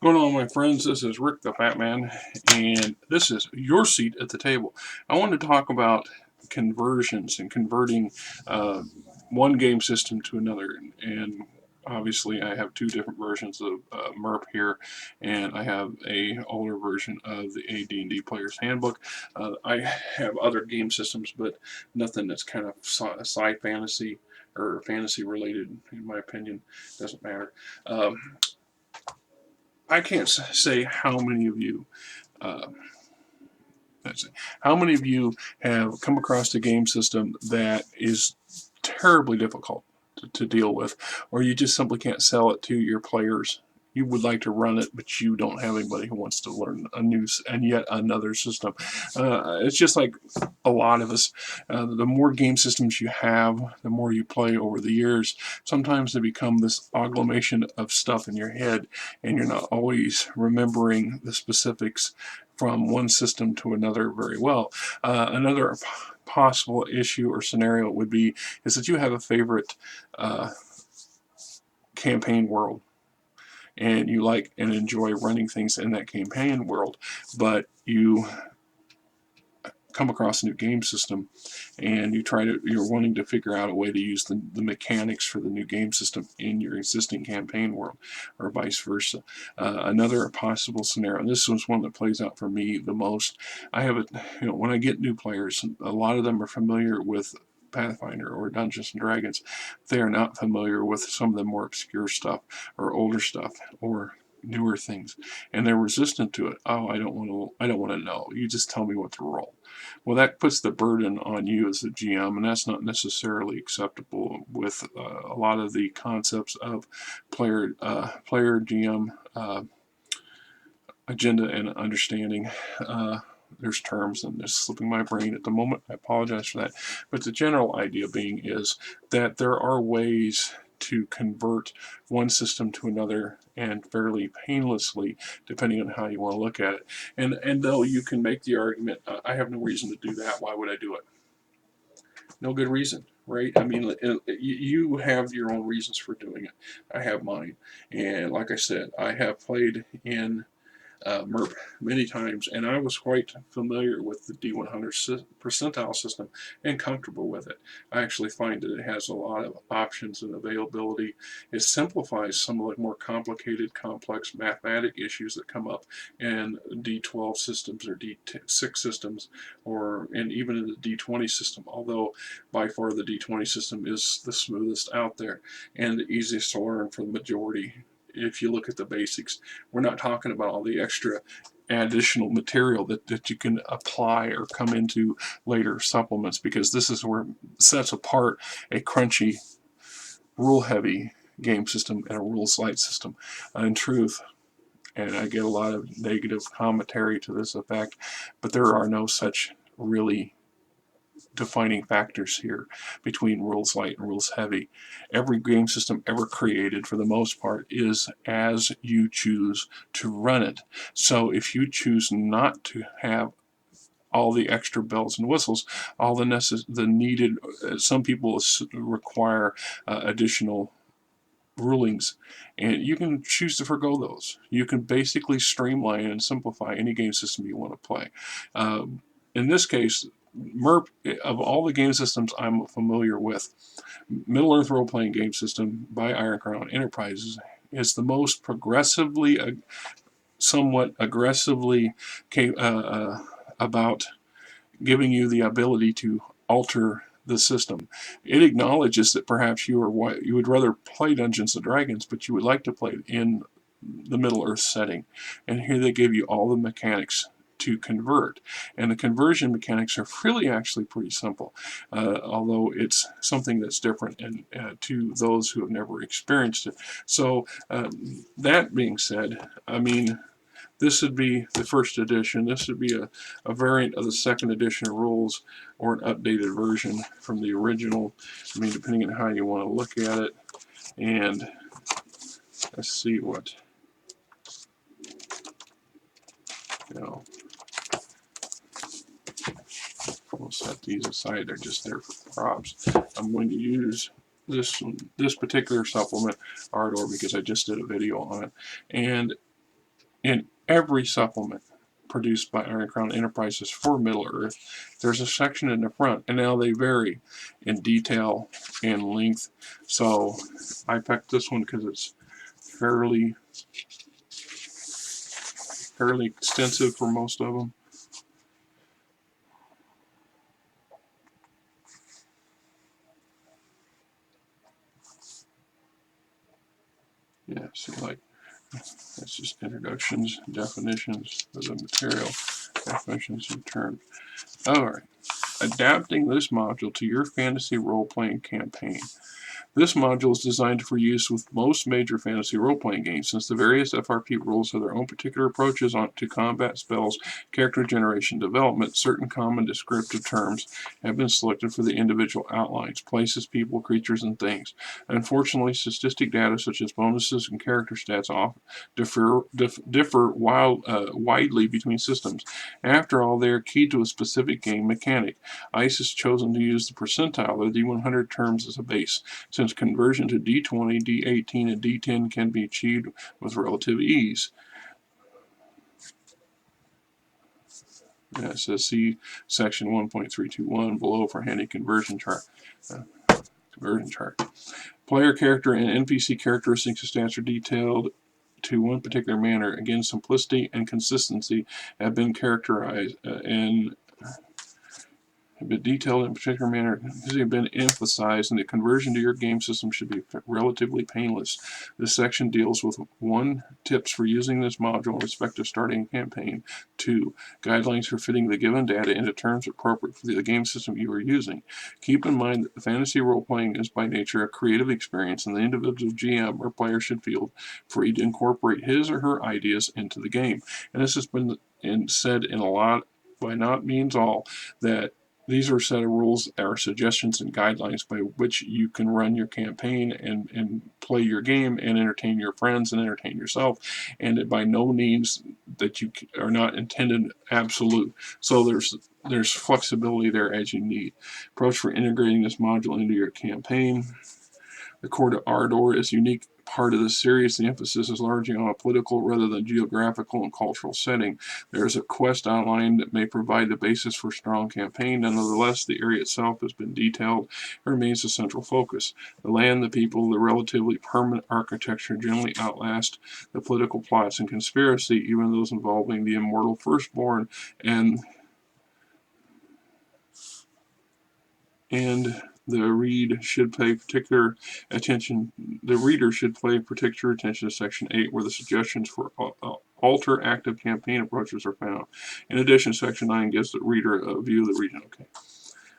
Going on, my friends? This is Rick the Fat Man, and this is your seat at the table. I want to talk about conversions and converting uh, one game system to another. And obviously, I have two different versions of MERP here, and I have a older version of the AD&D Player's Handbook. I have other game systems, but nothing that's kind of sci fantasy or fantasy related, in my opinion. Doesn't matter. I can't say how many of you, uh, how many of you have come across a game system that is terribly difficult to deal with, or you just simply can't sell it to your players. You would like to run it, but you don't have anybody who wants to learn a new and yet another system. It's just like a lot of us. The more game systems you have, the more you play over the years. Sometimes they become this agglomeration of stuff in your head, and you're not always remembering the specifics from one system to another very well. Another possible issue or scenario would be is that you have a favorite uh, campaign world, and you like and enjoy running things in that campaign world, but you come across a new game system and you're wanting to figure out a way to use the mechanics for the new game system in your existing campaign world, or vice versa. Another possible scenario, and this was one that plays out for me the most. I have when I get new players, a lot of them are familiar with Pathfinder or Dungeons and Dragons. They are not familiar with some of the more obscure stuff or older stuff or newer things, and they're resistant to it. Oh, I don't want to know. You just tell me what to roll. Well, that puts the burden on you as the GM, and that's not necessarily acceptable with a lot of the concepts of player GM agenda and understanding. There's terms and it's slipping my brain at the moment. I apologize for that. But the general idea being is that there are ways to convert one system to another and fairly painlessly, depending on how you want to look at it. And though you can make the argument, I have no reason to do that. Why would I do it? No good reason, right? I mean, you have your own reasons for doing it. I have mine, and like I said, I have played in MERP many times, and I was quite familiar with the D100 percentile system and comfortable with it. I actually find that it has a lot of options and availability. It simplifies some of the more complicated, complex mathematic issues that come up in D12 systems or D6 systems, and even in the D20 system, although by far the D20 system is the smoothest out there and the easiest to learn for the majority. If you look at the basics, we're not talking about all the extra additional material that you can apply or come into later supplements, because this is where it sets apart a crunchy, rule heavy game system and a rules light system. In truth, and I get a lot of negative commentary to this effect, but there are no such really defining factors here between rules light and rules heavy. Every game system ever created, for the most part, is as you choose to run it. So if you choose not to have all the extra bells and whistles, all the needed, some people require additional rulings, and you can choose to forego those. You can basically streamline and simplify any game system you want to play. In this case, MERP, of all the game systems I'm familiar with, Middle Earth Role Playing Game System by Iron Crown Enterprises is the most progressively, somewhat aggressively about giving you the ability to alter the system. It acknowledges that perhaps you would rather play Dungeons and Dragons, but you would like to play it in the Middle Earth setting. And here they give you all the mechanics to convert. And the conversion mechanics are really actually pretty simple, although it's something that's different to those who have never experienced it. So that being said, I mean, this would be the first edition. This would be a variant of the second edition rules, or an updated version from the original. I mean, depending on how you want to look at it. And let's see what, you know, we'll set these aside. They're just there for props. I'm going to use this particular supplement, Ardor, because I just did a video on it. And In every supplement produced by Iron Crown Enterprises for Middle-earth, there's a section in the front, and now they vary in detail and length. So I picked this one because it's fairly extensive for most of them. Yeah, see, like, that's just introductions, definitions of the material, definitions of terms. Alright, adapting this module to your fantasy role-playing campaign. This module is designed for use with most major fantasy role-playing games, since the various FRP rules have their own particular approaches to combat spells, character generation, development. Certain common descriptive terms have been selected for the individual outlines, places, people, creatures, and things. Unfortunately, statistic data such as bonuses and character stats often differ widely between systems. After all, they are key to a specific game mechanic. ICE has chosen to use the percentile or D100 terms as a base, since conversion to D20, D18, and D10 can be achieved with relative ease. Yeah, it says see section 1.321 below for handy conversion chart. Player character and NPC characteristics and stats are detailed to one particular manner. Again, simplicity and consistency have been characterized and have been detailed in a particular manner. These have been emphasized, and the conversion to your game system should be relatively painless. This section deals with 1. Tips for using this module in respect to starting a campaign. 2. Guidelines for fitting the given data into terms appropriate for the game system you are using. Keep in mind that fantasy role-playing is by nature a creative experience, and the individual GM or player should feel free to incorporate his or her ideas into the game. And this has been said in a lot, by not means all, that these are a set of rules or suggestions and guidelines by which you can run your campaign and play your game and entertain your friends and entertain yourself, and by no means that you are not intended absolute. So there's flexibility there as you need. Approach for integrating this module into your campaign. The Court of Ardor is a unique part of the series. The emphasis is largely on a political rather than geographical and cultural setting. There is a quest outline that may provide the basis for a strong campaign. Nonetheless, the area itself has been detailed and remains the central focus. The land, the people, the relatively permanent architecture generally outlast the political plots and conspiracy, even those involving the immortal firstborn and the reader should pay particular attention to Section 8, where the suggestions for alter active campaign approaches are found. In addition, Section 9 gives the reader a view of the region. Okay.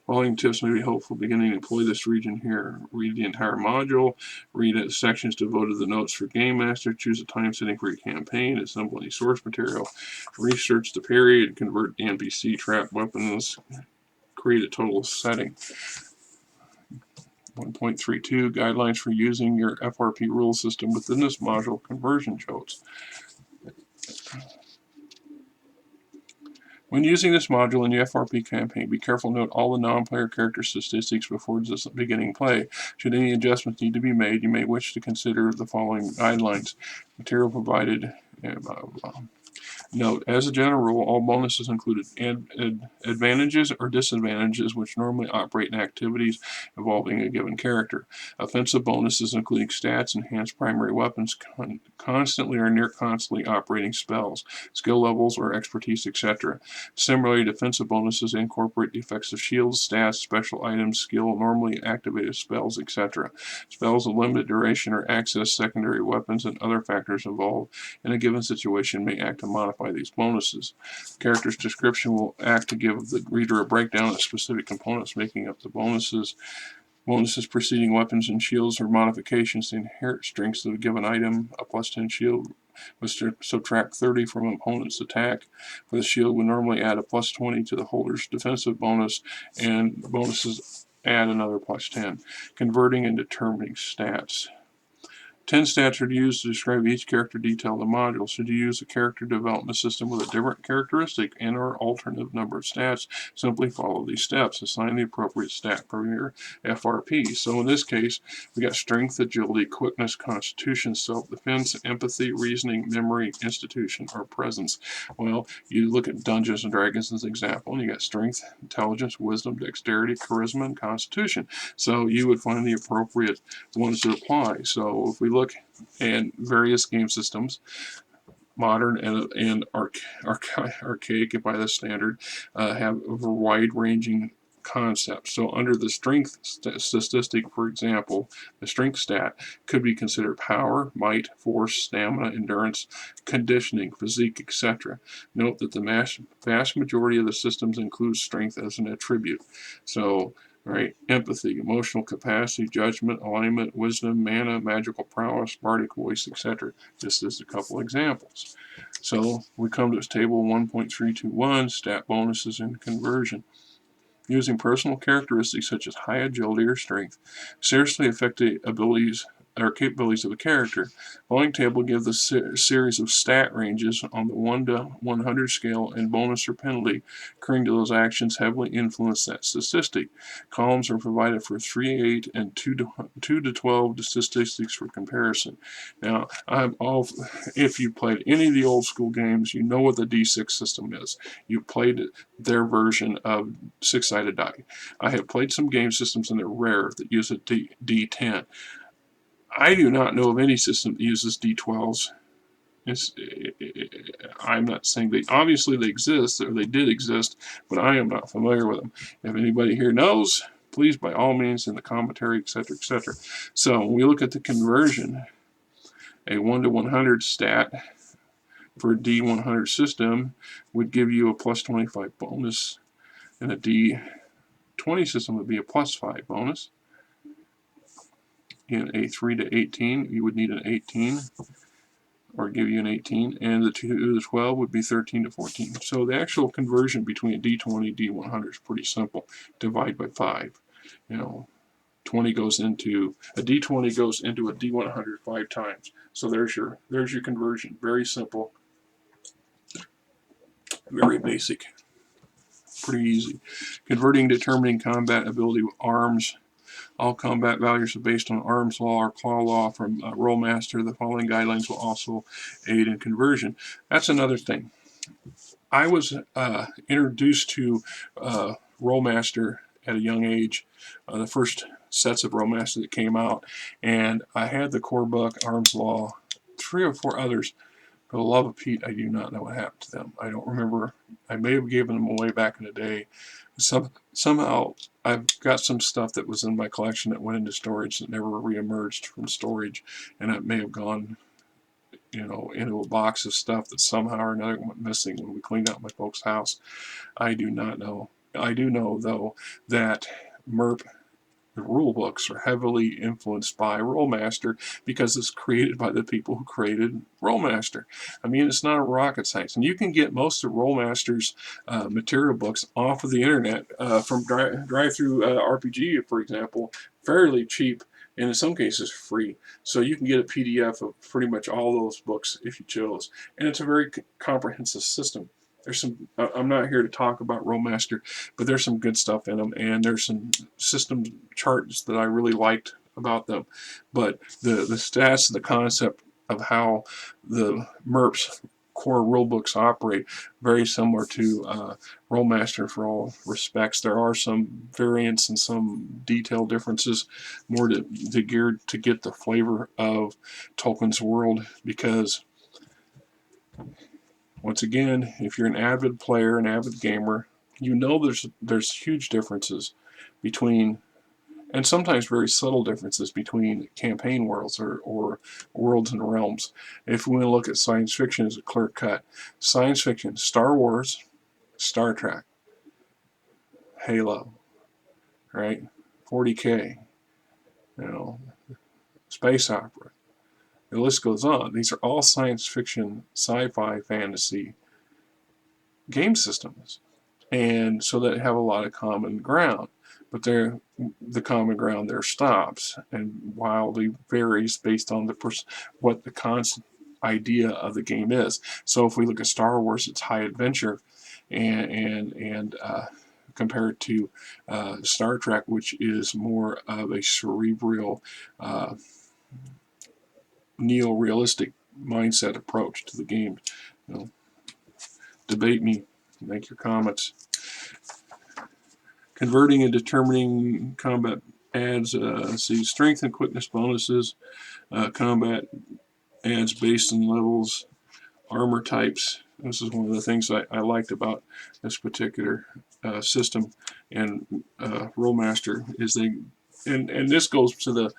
Following tips may be helpful beginning to employ this region here. Read the entire module. Read sections devoted to the notes for Game Master. Choose a time setting for your campaign. Assemble any source material. Research the period. Convert the NPC, trap weapons. Create a total setting. 1.32 Guidelines for using your FRP rule system within this module. Conversion notes. When using this module in your FRP campaign, be careful to note all the non-player character statistics before beginning play. Should any adjustments need to be made, you may wish to consider the following guidelines. Material provided, blah, blah, blah. Note, as a general rule, all bonuses include advantages or disadvantages which normally operate in activities involving a given character. Offensive bonuses, including stats, enhanced primary weapons, constantly or near constantly operating spells, skill levels or expertise, etc. Similarly, defensive bonuses incorporate the effects of shields, stats, special items, skill, normally activated spells, etc. Spells of limited duration or access secondary weapons and other factors involved in a given situation may act to modify these bonuses. The character's description will act to give the reader a breakdown of specific components making up the bonuses. Bonuses preceding weapons and shields or modifications to inherent strengths of a given item. A plus 10 shield would subtract 30 from an opponent's attack. For the shield would normally add a plus 20 to the holder's defensive bonus, and bonuses add another plus 10. Converting and determining stats. 10 stats are used to describe each character detail of the module. Should you use a character development system with a different characteristic and or alternative number of stats, simply follow these steps. Assign the appropriate stat per your FRP. So in this case, we got strength, agility, quickness, constitution, self-defense, empathy, reasoning, memory, institution, or presence. Well, you look at Dungeons and Dragons as an example, and you got strength, intelligence, wisdom, dexterity, charisma, and constitution. So you would find the appropriate ones to apply. So if we look at various game systems, modern and archaic by the standard, have a wide-ranging concepts. So under the strength statistic, for example, the strength stat could be considered power, might, force, stamina, endurance, conditioning, physique, etc. Note that the vast majority of the systems include strength as an attribute. So right, empathy, emotional capacity, judgment, alignment, wisdom, mana, magical prowess, bardic voice, etc. Just as a couple examples. So we come to this table 1.321, stat bonuses and conversion. Using personal characteristics such as high agility or strength seriously affect the abilities or capabilities of a character. The following table gives a series of stat ranges on the 1 to 100 scale, and bonus or penalty occurring to those actions heavily influence that statistic. Columns are provided for 3 to 8 and 2 to 12 statistics for comparison. Now, if you played any of the old school games, you know what the D6 system is. You played their version of 6-sided die. I have played some game systems, and they're rare, that use a D10. I do not know of any system that uses D12s. I'm not saying they obviously they exist, or they did exist, but I am not familiar with them. If anybody here knows, please by all means in the commentary, etc., etc. So when we look at the conversion, a 1 to 100 stat for a D100 system would give you a plus 25 bonus, and a D20 system would be a plus 5 bonus. In a 3 to 18, you would need an 18, or give you an 18, and the 2 to 12 would be 13 to 14. So the actual conversion between a D20 and D100 is pretty simple. Divide by 5. 20 goes into a D20 goes into a D100 5 times. So there's your conversion. Very simple, very basic, pretty easy. Converting, determining combat ability with arms. All combat values are based on arms law or claw law from Rollmaster. The following guidelines will also aid in conversion. That's another thing. I was introduced to Rollmaster at a young age, the first sets of Rollmaster that came out, and I had the core book, Arms Law, 3 or 4 others. For the love of Pete, I do not know what happened to them. I don't remember. I may have given them away back in the day. Somehow I've got some stuff that was in my collection that went into storage that never reemerged from storage, and it may have gone, into a box of stuff that somehow or another went missing when we cleaned out my folks' house. I do not know. I do know though that MERP, the rule books, are heavily influenced by Rollmaster because it's created by the people who created Rollmaster. I mean, it's not a rocket science, and you can get most of Rollmaster's material books off of the internet from Drive-Thru RPG, for example, fairly cheap, and in some cases free. So you can get a PDF of pretty much all those books if you chose, and it's a very comprehensive system. There's some. I'm not here to talk about Rollmaster, but there's some good stuff in them, and there's some system charts that I really liked about them. But the stats, the concept of how the MERP's core rulebooks operate, very similar to Rollmaster for all respects. There are some variants and some detail differences, more geared to get the flavor of Tolkien's world, because once again, if you're an avid player, an avid gamer, you know there's huge differences between, and sometimes very subtle differences between campaign worlds or worlds and realms. If we want to look at science fiction as a clear cut, science fiction, Star Wars, Star Trek, Halo, right? 40K, space opera. The list goes on. These are all science fiction, sci-fi, fantasy game systems, and so they have a lot of common ground. but the common ground there stops and wildly varies based on what the constant idea of the game is. So if we look at Star Wars, it's high adventure, and compared to Star Trek, which is more of a cerebral, neo-realistic mindset approach to the game. You know, debate me, make your comments. Converting and determining combat adds, see, strength and quickness bonuses. Combat adds based on levels, armor types. This is one of the things I liked about this particular system and Rolemaster is and this goes to the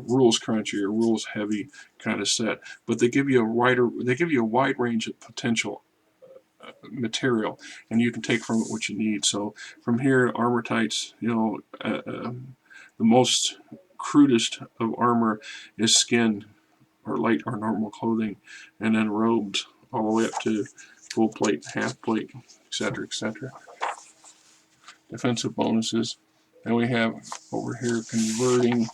rules crunchy or rules heavy kind of set, but they give you a wide range of potential material, and you can take from it what you need. So from here, armor types, the most crudest of armor is skin or light or normal clothing, and then robes all the way up to full plate, half plate, etc., etc. Defensive bonuses. And we have over here converting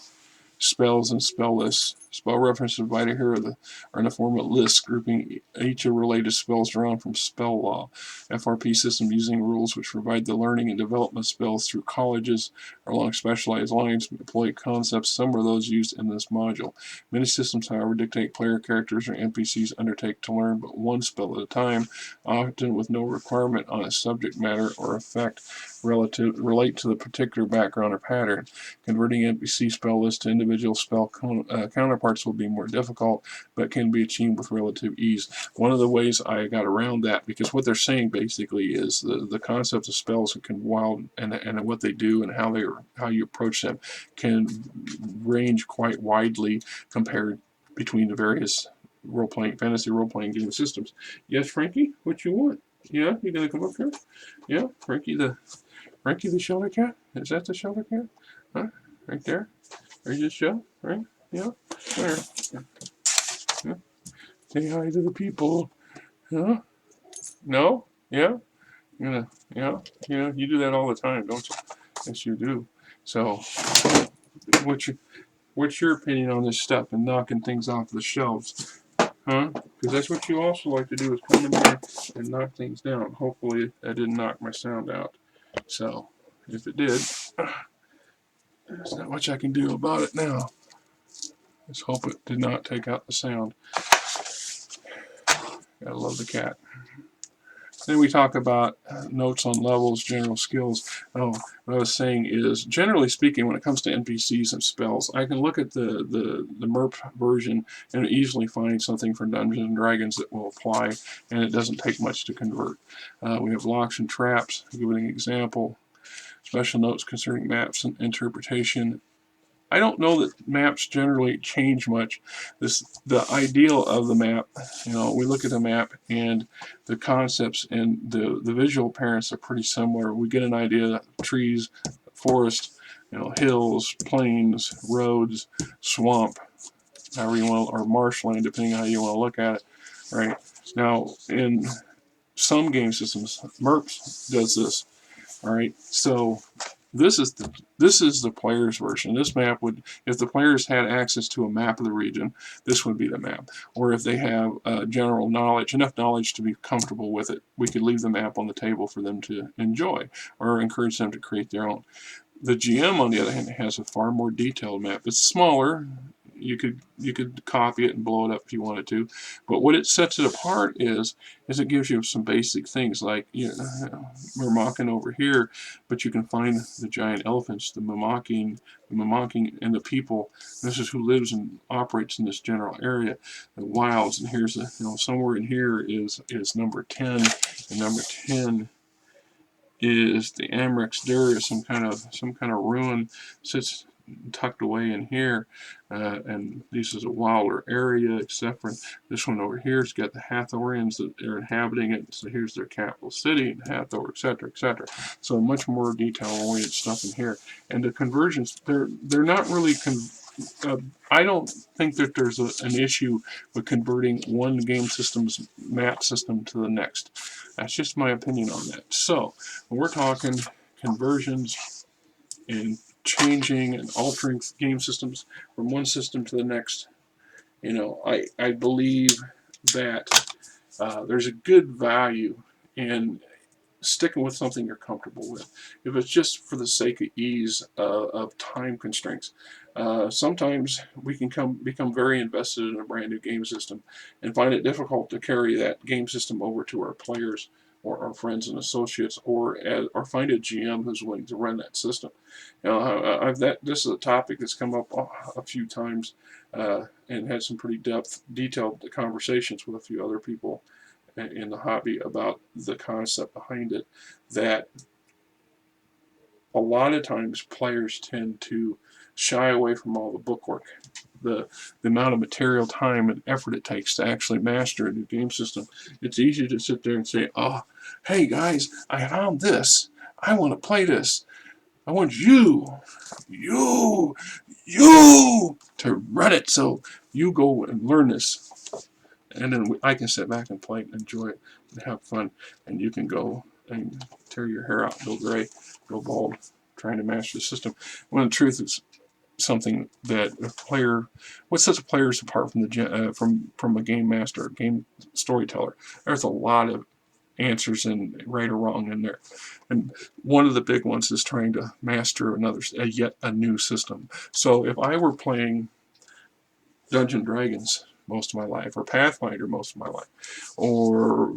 spells and spell lists. Spell references provided here are in the form of lists, grouping each of related spells drawn from spell law. FRP system using rules which provide the learning and development spells through colleges or along specialized lines employ concepts similar to those used in this module. Many systems, however, dictate player characters or NPCs undertake to learn but one spell at a time, often with no requirement on a subject matter or effect relate to the particular background or pattern. Converting NPC spell lists to individual spell counterparts will be more difficult, but can be achieved with relative ease. One of the ways I got around that, because what they're saying basically is the concept of spells and what they do and how you approach them can range quite widely compared between the various fantasy role-playing game systems. Yes, Frankie, what you want? Yeah, you gonna come up here? Yeah, Frankie the shelter cat? Is that the shelter cat? Huh? Right there? Are you just show? Right? Yeah? Where? Yeah. Say hi to the people. Huh? No? Yeah? Yeah? You do that all the time, don't you? Yes, you do. So, what's your opinion on this stuff and knocking things off the shelves? Huh? Because that's what you also like to do is come in here and knock things down. Hopefully that didn't knock my sound out. So, if it did, there's not much I can do about it now. Let's hope it did not take out the sound. Gotta love the cat. Then we talk about notes on levels, general skills. Oh, what I was saying is, generally speaking, when it comes to NPCs and spells, I can look at the MERP version and easily find something for Dungeons and Dragons that will apply, and it doesn't take much to convert. We have locks and traps. I'll give an example. Special notes concerning maps and interpretation. I don't know that maps generally change much. The ideal of the map, we look at the map and the concepts and the visual appearance are pretty similar. We get an idea of trees, forest, hills, plains, roads, swamp, however you want, or marshland, depending on how you want to look at it. Right now, in some game systems, MERPS does this. All right, so this is the player's version. This map would, if the players had access to a map of the region, this would be the map. Or if they have general knowledge, enough knowledge to be comfortable with it, we could leave the map on the table for them to enjoy or encourage them to create their own. The GM, on the other hand, has a far more detailed map. It's smaller. You could copy it and blow it up if you wanted to, but what it sets it apart is it gives you some basic things like we're mocking over here, but you can find the giant elephants, the mimicking, and the people. This is who lives and operates in this general area, the wilds. And here's somewhere in here is number 10, and number 10 is the Amrex Darius, some kind of ruin sits tucked away in here, and this is a wilder area, except for this one over here. It's got the Hathorians that are inhabiting it. So here's their capital city, Hathor, etc., etc. So much more detail-oriented stuff in here. And the conversions, they're not really. I don't think that there's an issue with converting one game system's map system to the next. That's just my opinion on that. So when we're talking conversions, in changing and altering game systems from one system to the next. I believe that there's a good value in sticking with something you're comfortable with. If it's just for the sake of ease of time constraints, sometimes we can become very invested in a brand new game system and find it difficult to carry that game system over to our players or our friends and associates, or find a GM who's willing to run that system. This is a topic that's come up a few times, and had some pretty detailed conversations with a few other people in the hobby about the concept behind it, that a lot of times players tend to shy away from all the bookwork, the amount of material, time, and effort it takes to actually master a new game system. It's easy to sit there and say, oh, hey guys, I found this. I want to play this. I want you, to run it, so you go and learn this. And then I can sit back and play and enjoy it and have fun. And you can go and tear your hair out, go gray, go bald, trying to master the system. When the truth is something that a player, what sets players apart from from a game master, a game storyteller? There's a lot of answers in right or wrong in there, and one of the big ones is trying to master yet a new system. So if I were playing Dungeons and Dragons most of my life, or Pathfinder most of my life, or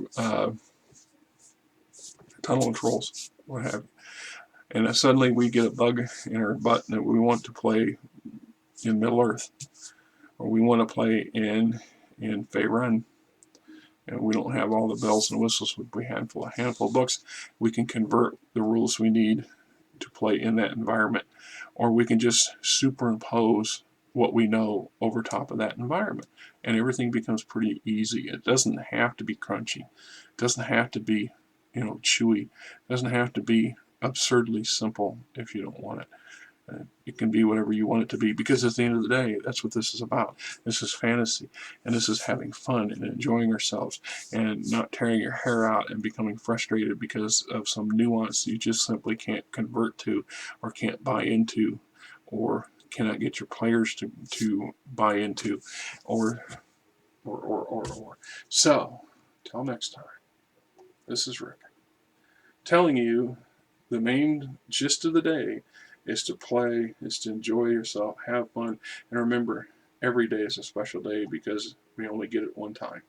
Tunnel and Trolls, what have you, and suddenly we get a bug in our butt that we want to play in Middle Earth, or we want to play in Faerun, and we don't have all the bells and whistles with a handful of books, we can convert the rules we need to play in that environment, or we can just superimpose what we know over top of that environment, and everything becomes pretty easy. It doesn't have to be crunchy. It doesn't have to be, chewy. It doesn't have to be absurdly simple if you don't want it. It can be whatever you want it to be, because at the end of the day, that's what this is about. This is fantasy, and this is having fun and enjoying ourselves, and not tearing your hair out and becoming frustrated because of some nuance you just simply can't convert to, or can't buy into, or cannot get your players to buy into, or. So, till next time, this is Rick telling you the main gist of the day is to play, is to enjoy yourself, have fun, and remember, every day is a special day because we only get it one time.